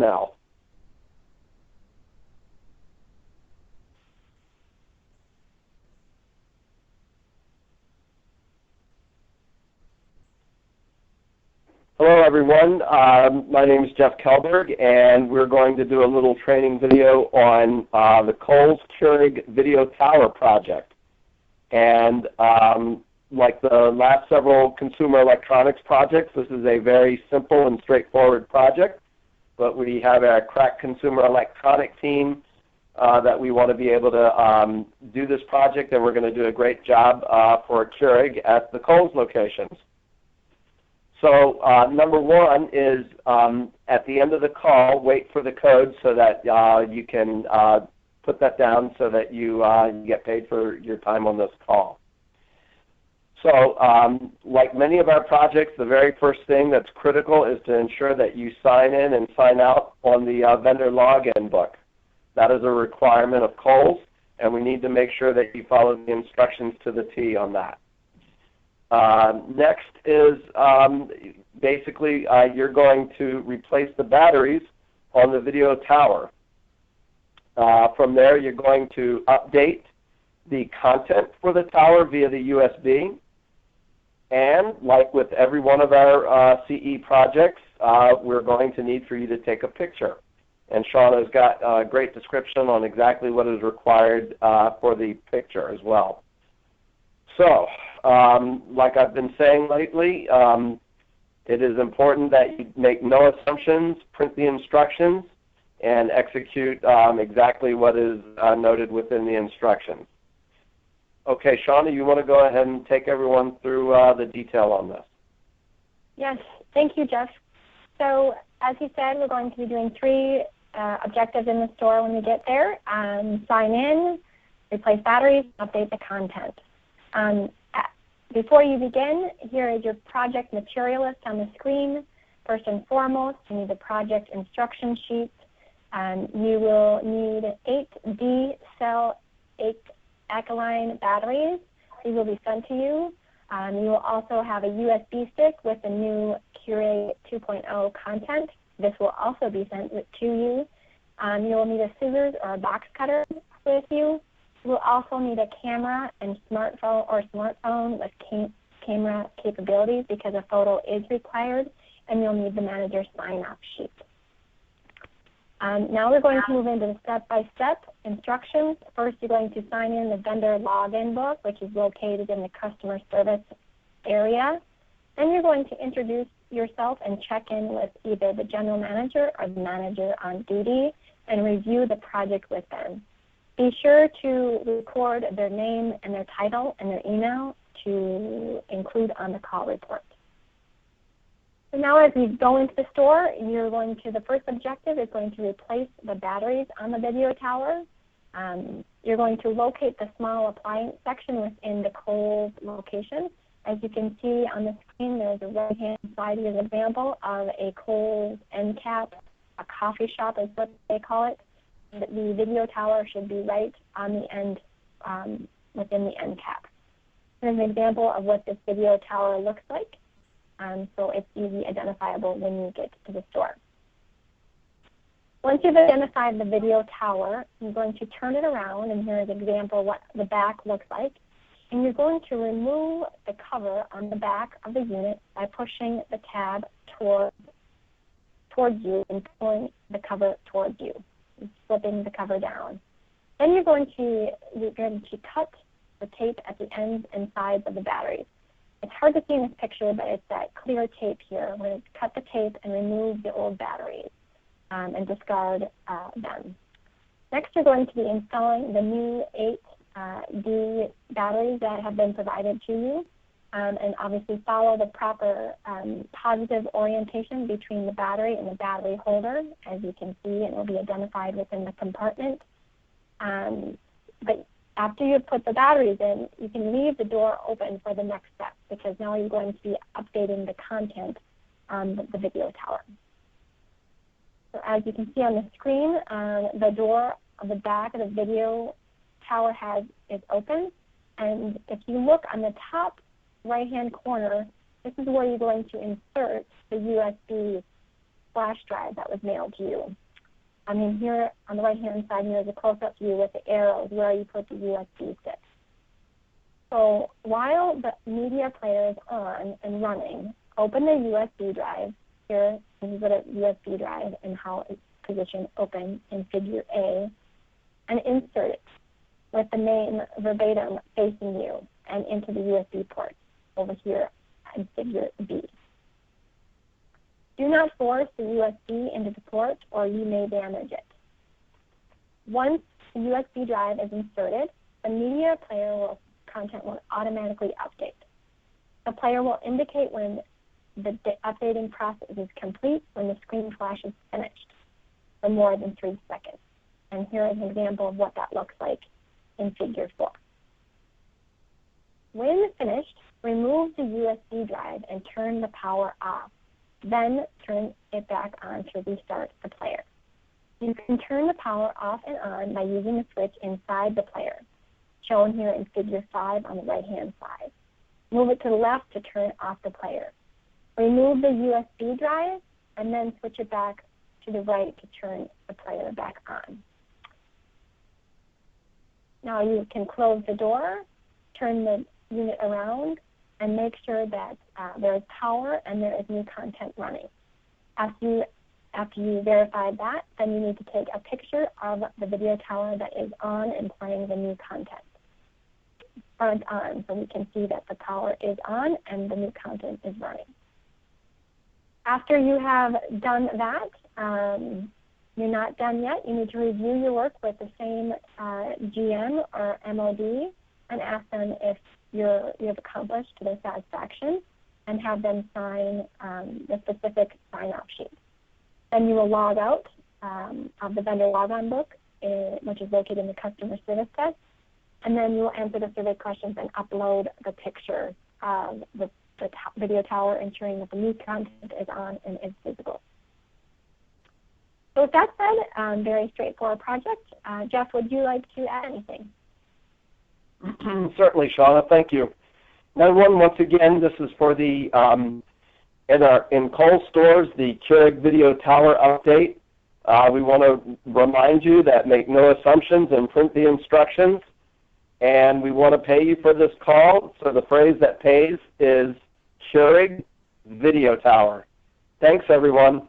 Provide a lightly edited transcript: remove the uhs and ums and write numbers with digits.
now. Hello everyone, my name is Jeff Kelberg, and we're going to do a little training video on the Kohls Keurig Video Tower project. And like the last several consumer electronics projects, this is a very simple and straightforward project, but we have a crack consumer electronic team that we want to be able to do this project, and we're going to do a great job for Keurig at the Kohls locations. So number one is at the end of the call, wait for the code so that you can put that down so that you get paid for your time on this call. So like many of our projects, the very first thing that's critical is to ensure that you sign in and sign out on the vendor login book. That is a requirement of Kohls, and we need to make sure that you follow the instructions to the T on that. Next is basically you're going to replace the batteries on the video tower. From there, you're going to update the content for the tower via the USB. And like with every one of our CE projects, we're going to need for you to take a picture. And Sean has got a great description on exactly what is required for the picture as well. So, like I've been saying lately, it is important that you make no assumptions, print the instructions, and execute exactly what is noted within the instructions. Okay, Shauna, you want to go ahead and take everyone through the detail on this? Yes, thank you, Jeff. So, as you said, we're going to be doing three objectives in the store when we get there. Sign in, replace batteries, update the content. Before you begin, here is your project material list on the screen. First and foremost, you need the project instruction sheet. You will need 8D cell 8 alkaline batteries. These will be sent to you. You will also have a USB stick with the new Keurig 2.0 content. This will also be sent to you. You will need a scissors or a box cutter with you. You will also need a camera and smartphone with camera capabilities because a photo is required, and you'll need the manager's sign-off sheet. Now we're going to move into the step-by-step instructions. First, you're going to sign in the vendor login book, which is located in the customer service area. Then you're going to introduce yourself and check in with either the general manager or the manager on duty and review the project with them. Be sure to record their name and their title and their email to include on the call report. So now as we go into the store, the first objective is going to replace the batteries on the video tower. You're going to locate the small appliance section within the Kohls location. As you can see on the screen, there's a right-hand side here, an example of a Kohls end cap, a coffee shop is what they call it. The video tower should be right on the end, within the end cap. Here's an example of what this video tower looks like, so it's easy identifiable when you get to the store. Once you've identified the video tower, you're going to turn it around, and here's an example of what the back looks like. And you're going to remove the cover on the back of the unit by pushing the tab towards you and pulling the cover towards you, flipping the cover down. Then you're going to cut the tape at the ends and sides of the batteries. It's hard to see in this picture, but it's that clear tape here. We're going to cut the tape and remove the old batteries and discard them. Next, you're going to be installing the new 8D batteries that have been provided to you, and obviously follow the proper positive orientation between the battery and the battery holder, as you can see, and it will be identified within the compartment. But after you put the batteries in, you can leave the door open for the next step, because now you're going to be updating the content on the video tower. So as you can see on the screen, the door on the back of the video tower is open, and if you look on the top right-hand corner, this is where you're going to insert the USB flash drive that was mailed to you. I mean, here on the right-hand side, here is a close-up view with the arrows where you put the USB stick. So while the media player is on and running, open the USB drive. Here, this is a USB drive and how it's positioned open in Figure A, and insert it with the name verbatim facing you and into the USB port over here in Figure B. Do not force the USB into the port or you may damage it. Once the USB drive is inserted, the media player content will automatically update. The player will indicate when the updating process is complete when the screen flash is finished for more than 3 seconds. And here is an example of what that looks like in Figure 4. When finished, remove the USB drive and turn the power off. Then turn it back on to restart the player. You can turn the power off and on by using the switch inside the player, shown here in Figure 5 on the right-hand side. Move it to the left to turn off the player. Remove the USB drive and then switch it back to the right to turn the player back on. Now you can close the door, turn the unit around, and make sure that there is power and there is new content running. After you verify that, then you need to take a picture of the video tower that is on and playing the new content. Front on, so we can see that the power is on and the new content is running. After you have done that, you're not done yet. You need to review your work with the same GM or MOD and ask them if you have accomplished to their satisfaction and have them sign the specific sign-off sheet. Then you will log out of the vendor logon book, which is located in the customer service desk, and then you will answer the survey questions and upload the picture of the video tower, ensuring that the new content is on and is visible. So with that said, very straightforward project. Jeff, would you like to add anything? Certainly, Shauna. Thank you. Everyone, once again, this is for the in Kohls stores, the Keurig video tower update. We want to remind you that make no assumptions and print the instructions. And we want to pay you for this call. So the phrase that pays is Keurig video tower. Thanks, everyone.